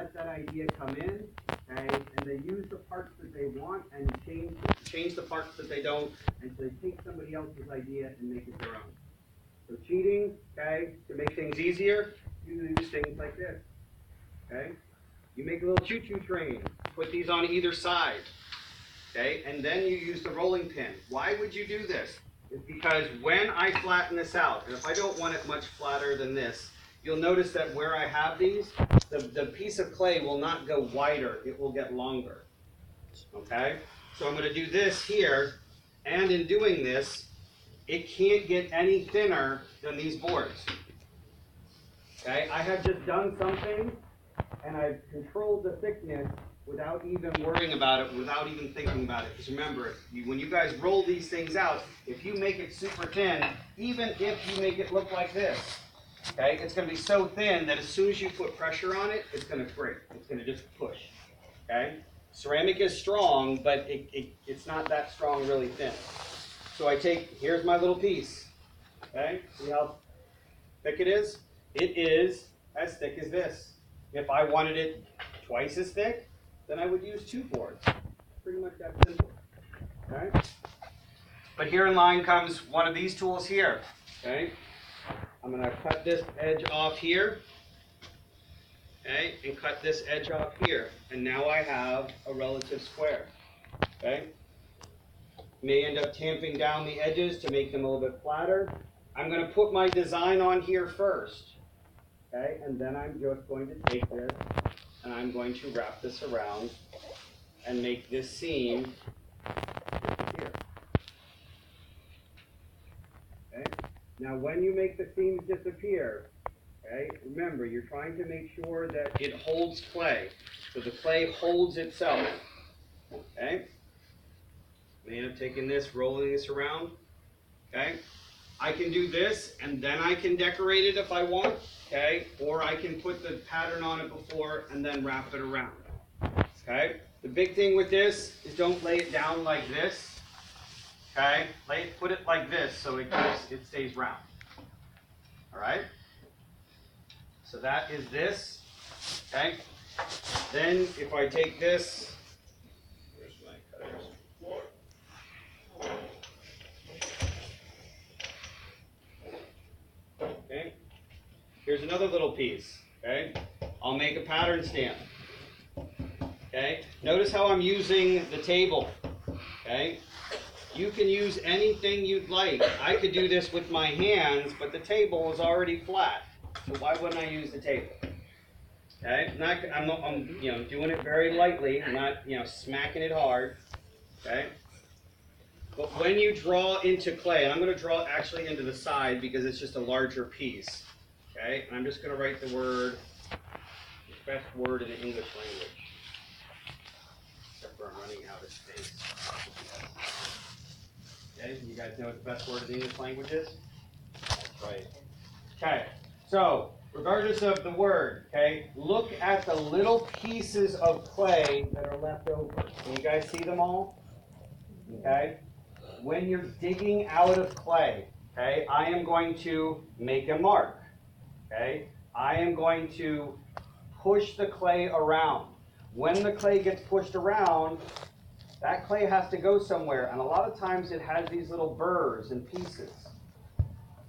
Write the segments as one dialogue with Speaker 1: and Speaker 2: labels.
Speaker 1: let that idea come in, okay, and they use the parts that they want and change the parts that they don't, and so they take somebody else's idea and make it their own. So cheating, okay, to make things easier, you use things like this, okay? You make a little choo-choo train, put these on either side, okay, and then you use the rolling pin. Why would you do this? It's because when I flatten this out, and if I don't want it much flatter than this, you'll notice that where I have these, the piece of clay will not go wider, it will get longer, okay? So I'm going to do this here, and in doing this, it can't get any thinner than these boards, okay? I have just done something, and I've controlled the thickness without even worrying about it, without even thinking about it. Because remember, when you guys roll these things out, if you make it super thin, even if you make it look like this, okay, it's going to be so thin that as soon as you put pressure on it, it's going to break. It's going to just push, okay? Ceramic is strong, but it's not that strong really thin. So I take, here's my little piece, okay? See how thick it is? It is as thick as this. If I wanted it twice as thick, then I would use 2 boards. Pretty much that simple. Okay? But here in line comes one of these tools here. Okay? I'm going to cut this edge off here. Okay? And cut this edge off here. And now I have a relative square. Okay? May end up tamping down the edges to make them a little bit flatter. I'm going to put my design on here first. Okay, and then I'm just going to take this and I'm going to wrap this around and make this seam here. Okay, now when you make the seams disappear, okay, remember you're trying to make sure that it holds clay. So the clay holds itself. Okay, I end up taking this, rolling this around. Okay, I can do this and then I can decorate it if I want. Okay, or I can put the pattern on it before and then wrap it around. Okay, the big thing with this is don't lay it down like this. Okay, put it like this so it stays round. All right, so that is this. Okay, then if I take this, where's my cutters? Okay. Here's another little piece, okay? I'll make a pattern stamp, okay? Notice how I'm using the table, okay? You can use anything you'd like. I could do this with my hands, but the table is already flat, so why wouldn't I use the table? Okay? I'm doing it very lightly. I'm not, smacking it hard, okay? But when you draw into clay, and I'm going to draw actually into the side because it's just a larger piece. Okay, and I'm just going to write the word, the best word in the English language. Except for I'm running out of space. Okay, you guys know what the best word in the English language is? That's right. Okay, so regardless of the word, okay, look at the little pieces of clay that are left over. Can you guys see them all? Okay, when you're digging out of clay, okay, I am going to make a mark. Okay, I am going to push the clay around. When the clay gets pushed around, that clay has to go somewhere, and a lot of times it has these little burrs and pieces.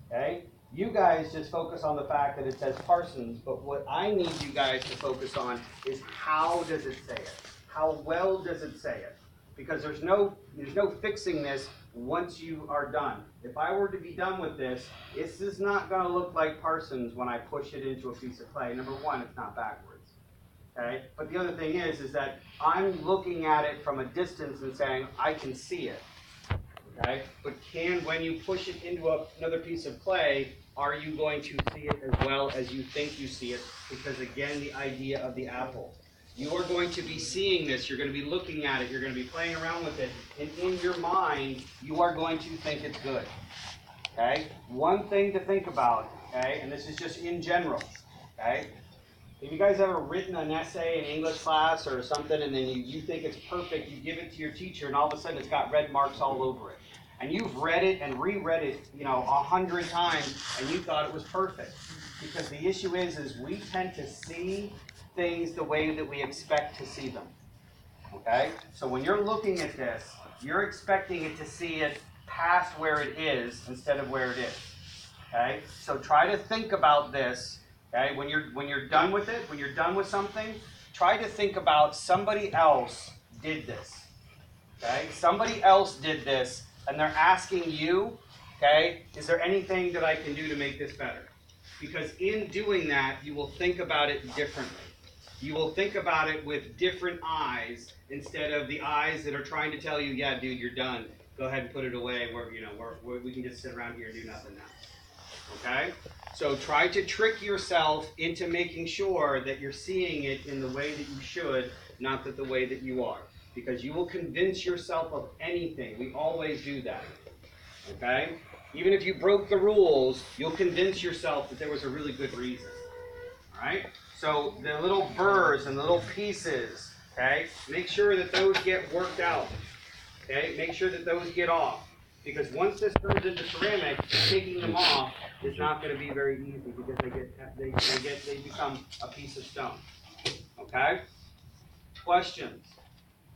Speaker 1: Okay, you guys just focus on the fact that it says Parsons, but what I need you guys to focus on is how does it say it? How well does it say it? Because there's no fixing this once you are done. If I were to be done with this is not going to look like Parsons when I push it into a piece of clay. Number one, it's not backwards. Okay? But the other thing is that I'm looking at it from a distance and saying, I can see it. Okay? But when you push it into another piece of clay, are you going to see it as well as you think you see it? Because again, the idea of the apple. You are going to be seeing this, you're going to be looking at it, you're going to be playing around with it, and in your mind, you are going to think it's good. Okay? One thing to think about, okay, and this is just in general, okay? Have you guys ever written an essay in English class or something, and then you think it's perfect, you give it to your teacher, and all of a sudden it's got red marks all over it? And you've read it and reread it, 100 times, and you thought it was perfect. Because the issue is we tend to see things the way that we expect to see them. Okay? So when you're looking at this, you're expecting it to see it past where it is instead of where it is. Okay? So try to think about this. Okay? When you're done with it, when you're done with something, try to think about somebody else did this. Okay? Somebody else did this, and they're asking you, okay, is there anything that I can do to make this better? Because in doing that, you will think about it differently. You will think about it with different eyes instead of the eyes that are trying to tell you, yeah, dude, you're done. Go ahead and put it away. We can just sit around here and do nothing now. Okay? So try to trick yourself into making sure that you're seeing it in the way that you should, not that the way that you are. Because you will convince yourself of anything. We always do that. Okay? Even if you broke the rules, you'll convince yourself that there was a really good reason. Alright? So the little burrs and the little pieces, okay, make sure that those get worked out. Okay? Make sure that those get off. Because once this turns into ceramic, taking them off is not going to be very easy because they become a piece of stone. Okay? Questions?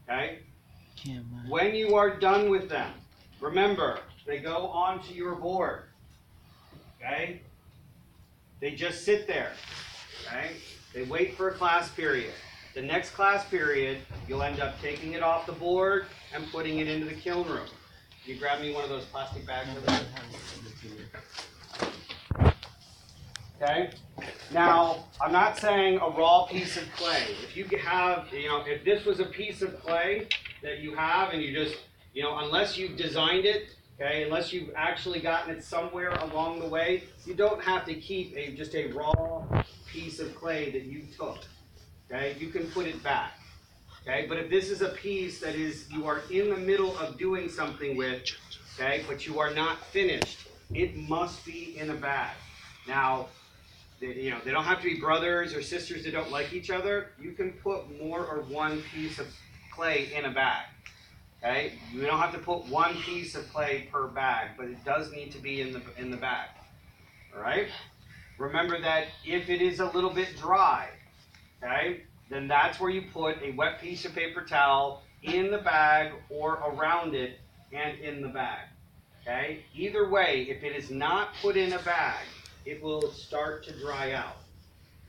Speaker 1: Okay? When you are done with them, remember, they go onto your board. Okay? They just sit there. Okay? They wait for a class period. The next class period, you'll end up taking it off the board and putting it into the kiln room. Can you grab me one of those plastic bags over there? Okay? Now, I'm not saying a raw piece of clay. If you have, if this was a piece of clay that you have and you just, unless you've designed it, okay, unless you've actually gotten it somewhere along the way, you don't have to keep just a raw piece of clay that you took. Okay? You can put it back. Okay? But if this is a piece that you are in the middle of doing something with, okay, but you are not finished, it must be in a bag. Now, they don't have to be brothers or sisters that don't like each other. You can put more or one piece of clay in a bag. Okay? You don't have to put one piece of clay per bag, but it does need to be in the bag. All right? Remember that if it is a little bit dry, okay, then that's where you put a wet piece of paper towel in the bag or around it and in the bag. Okay? Either way, if it is not put in a bag, it will start to dry out.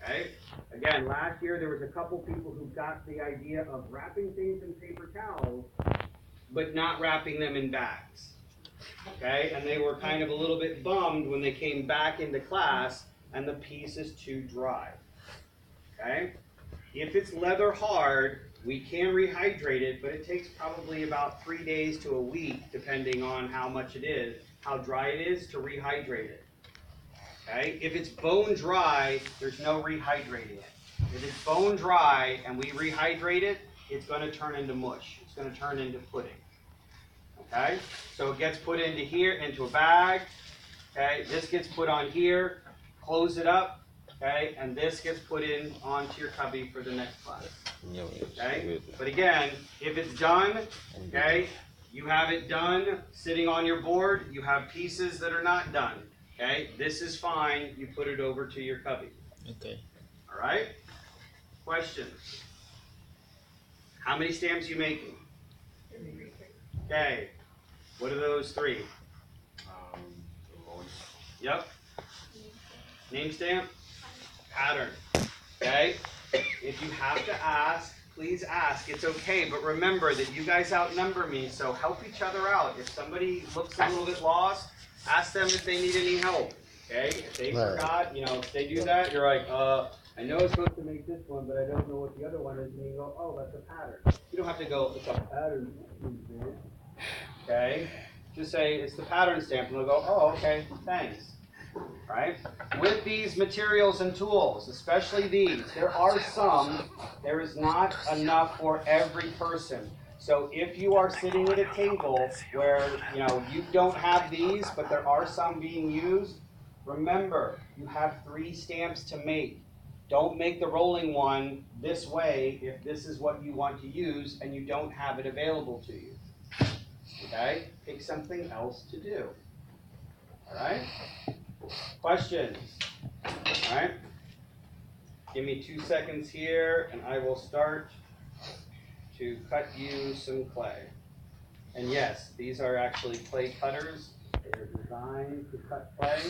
Speaker 1: Okay? Again, last year there was a couple people who got the idea of wrapping things in paper towels, but not wrapping them in bags. Okay? And they were kind of a little bit bummed when they came back into class and the piece is too dry. Okay? If it's leather hard, we can rehydrate it, but it takes probably about 3 days to a week, depending on how much it is, how dry it is, to rehydrate it. Okay? If it's bone dry, there's no rehydrating it. If it's bone dry and we rehydrate it, it's going to turn into mush. It's going to turn into pudding. Okay? So it gets put into here, into a bag. Okay? This gets put on here. Close it up. Okay? And this gets put in onto your cubby for the next class. Okay? But again, if it's done, okay, you have it done sitting on your board. You have pieces that are not done. Okay? This is fine. You put it over to your cubby.
Speaker 2: Okay.
Speaker 1: All right? Questions? How many stamps are you making? Okay. What are those three? Yep. Name stamp? Pattern. Okay? If you have to ask, please ask. It's okay, but remember that you guys outnumber me, so help each other out. If somebody looks a little bit lost, ask them if they need any help. Okay? If they forgot, if they do that, you're like, I know it's supposed to make this one, but I don't know what the other one is. And you go, oh, that's a pattern. You don't have to go, it's a pattern. Okay? Just say, it's the pattern stamp, and they'll go, oh, okay, thanks. Right? With these materials and tools, especially these, there is not enough for every person. So if you are sitting at a table where, you don't have these, but there are some being used, remember, you have 3 stamps to make. Don't make the rolling one this way if this is what you want to use and you don't have it available to you. Okay? Pick something else to do. All right? Questions? All right? Give me 2 seconds here, and I will start to cut you some clay. And yes, these are actually clay cutters. They are designed to cut clay.